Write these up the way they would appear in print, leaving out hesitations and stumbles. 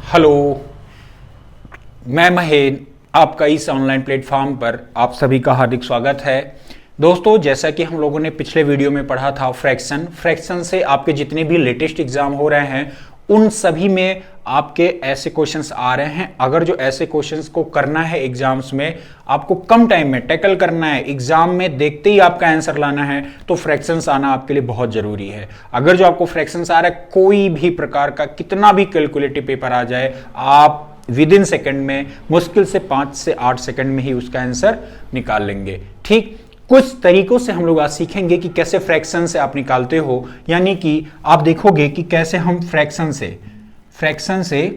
Hello, मैं महेन, आपका इस ऑनलाइन प्लेटफॉर्म पर आप सभी का हार्दिक स्वागत है। दोस्तों, जैसा कि हम लोगों ने पिछले वीडियो में पढ़ा था फ्रैक्शन से आपके जितने भी लेटेस्ट एग्जाम हो रहे हैं उन सभी में आपके ऐसे क्वेश्चंस आ रहे हैं। अगर जो ऐसे क्वेश्चंस को करना है एग्जाम्स में, आपको कम टाइम में टैकल करना है, एग्जाम में देखते ही आपका आंसर लाना है, तो फ्रैक्शंस आना आपके लिए बहुत जरूरी है। अगर जो आपको फ्रैक्शंस आ रहा है, कोई भी प्रकार का कितना भी कैलकुलेटिव पेपर आ जाए, आप विद इन सेकेंड में, मुश्किल से 5 से 8 सेकेंड में ही उसका आंसर निकाल लेंगे। ठीक, कुछ तरीकों से हम लोग आज सीखेंगे कि कैसे फ्रैक्शन से आप निकालते हो, यानी कि आप देखोगे कि कैसे हम फ्रैक्शन से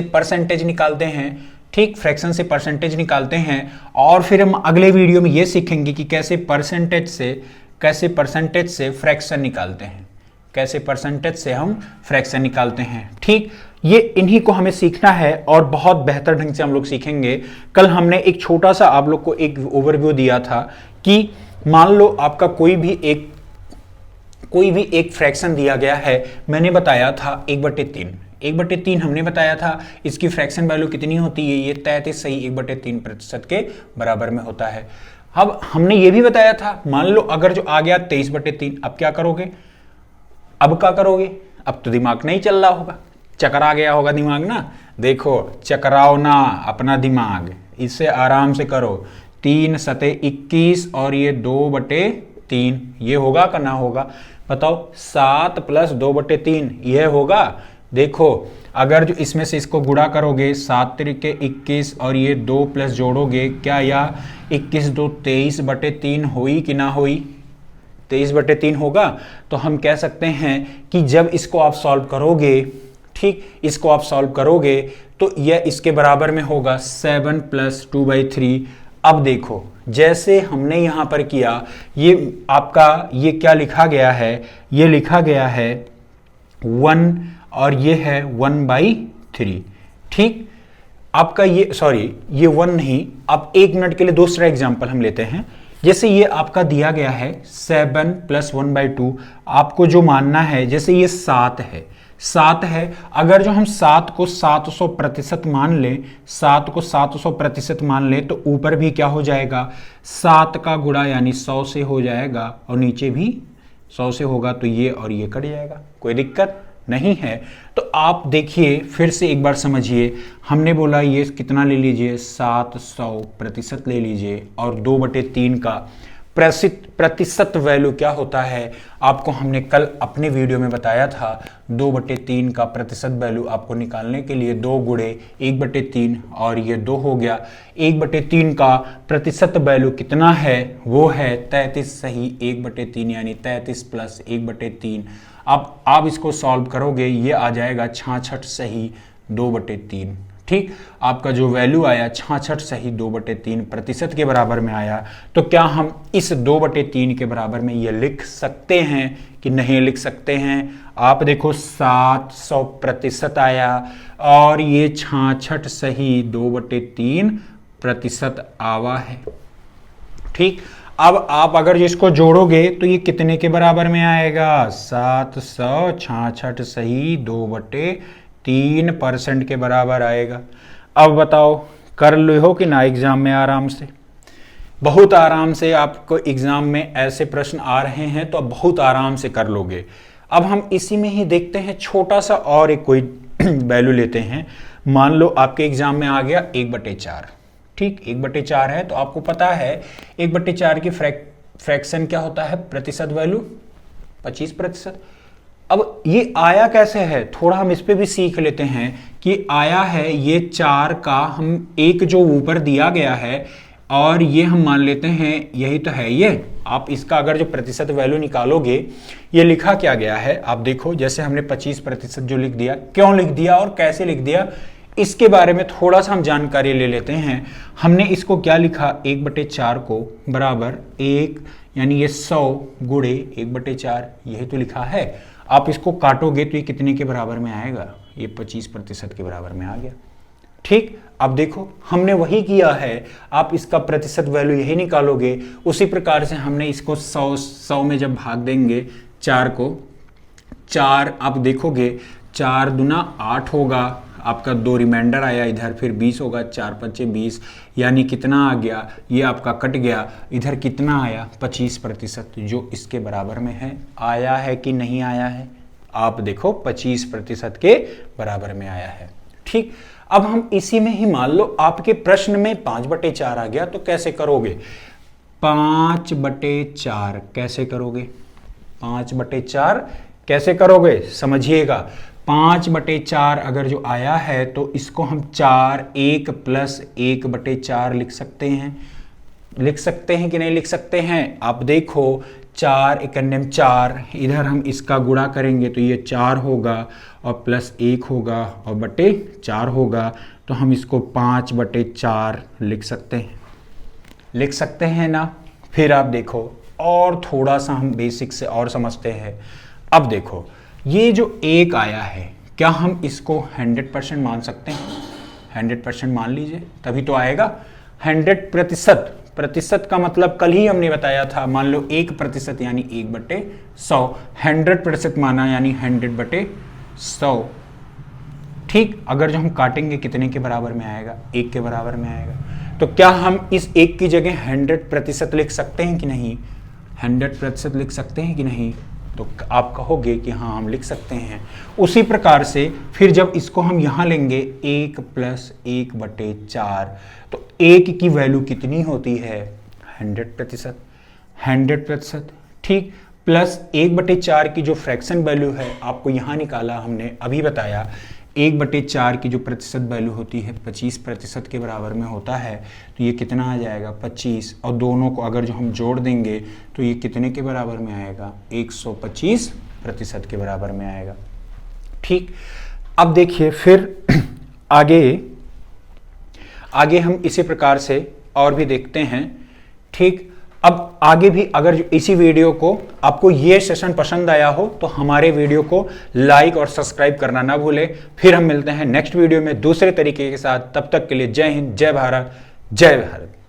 परसेंटेज निकालते हैं। ठीक, फ्रैक्शन से परसेंटेज निकालते हैं और फिर हम अगले वीडियो में यह सीखेंगे कि कैसे परसेंटेज से फ्रैक्शन निकालते हैं, कैसे परसेंटेज से हम फ्रैक्शन निकालते हैं। ठीक, ये इन्हीं को हमें सीखना है और बहुत बेहतर ढंग से हम लोग सीखेंगे। कल हमने एक छोटा सा आप लोग को एक ओवरव्यू दिया था कि मान लो आपका कोई भी एक फ्रैक्शन दिया गया है। मैंने बताया था 1/3 हमने बताया था। इसकी फ्रैक्शन वैल्यू कितनी होती है? ये 33 सही 1/3% के बराबर में होता है। अब हमने ये भी बताया था, मान लो अगर जो आ गया 23/3, अब क्या करोगे? अब तो दिमाग नहीं चल रहा होगा, चकरा गया होगा दिमाग ना। देखो, चकराओ ना अपना दिमाग, इसे आराम से करो। 3 सते 21 और ये 2/3, ये होगा का ना होगा? बताओ, 7 + 2/3 यह होगा। देखो, अगर जो इसमें से इसको गुणा करोगे, 7 त्रिके 21 और ये 2 प्लस जोड़ोगे, क्या या 21 2 23/3 हुई कि ना हुई? 23/3 होगा। तो हम कह सकते हैं कि जब इसको आप सॉल्व करोगे, ठीक, इसको आप सॉल्व करोगे तो यह इसके बराबर में होगा 7 + 2/3। अब देखो, जैसे हमने यहां पर किया, ये आपका ये क्या लिखा गया है? ये लिखा गया है 1 और ये है 1/3। ठीक, आपका ये 1 नहीं। अब 1 मिनट के लिए दूसरा एग्जांपल हम लेते हैं। जैसे ये आपका दिया गया है 7 + 1/2, आपको जो मानना है, जैसे ये 7 है, अगर जो हम 7 को 700% मान लें, 7 को 700% मान लें, तो ऊपर भी क्या हो जाएगा? 7 का गुणा यानी 100 से हो जाएगा और नीचे भी 100 से होगा, तो ये और ये कट जाएगा, कोई दिक्कत नहीं है। तो आप देखिए, फिर से एक बार समझिए। हमने बोला ये कितना ले लीजिए? 700% ले लीजिए, और 2/3 का प्रतिशत वैल्यू क्या होता है? आपको हमने कल अपने वीडियो में बताया था। 2/3 का प्रतिशत वैल्यू आपको निकालने के लिए 2 गुणे 1/3 और ये 2 हो गया। 1/3 का प्रतिशत वैल्यू कितना है? वो है 33 सही 1/3, यानी 33 + 1/3। अब आप इसको सॉल्व करोगे, ये आ जाएगा 66 सही 2/3। ठीक, आपका जो वैल्यू आया 66 सही 2/3% के बराबर में आया। तो क्या हम इस 2/3 के बराबर में ये लिख सकते हैं कि नहीं लिख सकते हैं? आप देखो, 700% आया और ये 66 सही 2/3% आवा है। ठीक, अब आप अगर इसको जोड़ोगे तो ये कितने के बराबर में आएगा? 766 सही 2/3% के बराबर आएगा। अब बताओ, कर लो हो कि ना एग्जाम में आराम से? बहुत आराम से आपको एग्जाम में ऐसे प्रश्न आ रहे हैं तो आप बहुत आराम से कर लोगे। अब हम इसी में ही देखते हैं, छोटा सा और एक कोई वैल्यू लेते हैं। मान लो आपके एग्जाम में आ गया 1/4। ठीक, 1/4 है, तो आपको पता है 1/4 की फ्रैक्शन क्या होता है? प्रतिशत वैल्यू 25%। अब ये आया कैसे है? थोड़ा हम इस पे भी सीख लेते हैं कि आया है ये 4 का, हम एक जो ऊपर दिया गया है और ये हम मान लेते हैं यही तो है ये। आप इसका अगर जो प्रतिशत वैल्यू निकालोगे, ये लिखा क्या गया है आप देखो। जैसे हमने 25% जो लिख दिया, क्यों लिख दिया और कैसे लिख दिया, इसके बारे में थोड़ा सा हम जानकारी ले लेते हैं। हमने इसको क्या लिखा? 1/4 को बराबर 1, यानी ये 100 गुणे 1/4, यही तो लिखा है। आप इसको काटोगे तो ये कितने के बराबर में आएगा? ये 25% के बराबर में आ गया। ठीक, अब देखो, हमने वही किया है। आप इसका प्रतिशत वैल्यू यही निकालोगे। उसी प्रकार से हमने इसको 100 में जब भाग देंगे 4 को, 4 आप देखोगे 4 दूना 8 होगा, आपका 2 रिमाइंडर आया इधर, फिर 20 होगा, 4 5 20, यानी कितना आ गया, ये आपका कट गया, इधर कितना आया 25%, जो इसके बराबर में है। आया है कि नहीं आया है, आप देखो 25% के बराबर में आया है। ठीक, अब हम इसी में ही मान लो आपके प्रश्न में 5/4 आ गया, तो कैसे करोगे? 5/4 कैसे करोगे? 5/4 कैसे करोगे समझिएगा। 5/4 अगर जो आया है तो इसको हम 4 1 + 1/4 लिख सकते हैं। लिख सकते हैं कि नहीं लिख सकते हैं? आप देखो 4 × 4, इधर हम इसका गुणा करेंगे तो ये 4 होगा और +1 होगा और बटे 4 होगा, तो हम इसको 5/4 लिख सकते हैं। लिख सकते हैं ना। फिर आप देखो और थोड़ा सा हम बेसिक से और समझते हैं। अब देखो ये जो 1 आया है, क्या हम इसको 100% मान सकते हैं? 100% मान लीजिए, तभी तो आएगा 100%। प्रतिशत का मतलब कल ही हमने बताया था, मान लो 1% यानी 1/100, 100% माना यानी 100/100। ठीक, अगर जो हम काटेंगे कितने के बराबर में आएगा? 1 के बराबर में आएगा। तो क्या हम इस 1 की जगह 100% लिख सकते हैं कि नहीं? 100% लिख सकते हैं कि नहीं? तो आप कहोगे कि हाँ हम लिख सकते हैं। उसी प्रकार से फिर जब इसको हम यहाँ लेंगे 1 + 1/4, तो 1 की वैल्यू कितनी होती है? 100%। 100%। ठीक, प्लस 1/4 की जो फ्रैक्शन वैल्यू है आपको यहाँ निकाला हमने, अभी बताया 1/4 की जो प्रतिशत वैल्यू होती है 25% के बराबर में होता है, तो ये कितना आ जाएगा? 25, और दोनों को अगर जो हम जोड़ देंगे तो ये कितने के बराबर में आएगा? 125% के बराबर में आएगा। ठीक, अब देखिए फिर आगे हम इसी प्रकार से और भी देखते हैं। ठीक, अब आगे भी अगर इसी वीडियो को आपको ये सेशन पसंद आया हो तो हमारे वीडियो को लाइक और सब्सक्राइब करना ना भूलें। फिर हम मिलते हैं नेक्स्ट वीडियो में दूसरे तरीके के साथ। तब तक के लिए जय हिंद, जय भारत, जय भारत।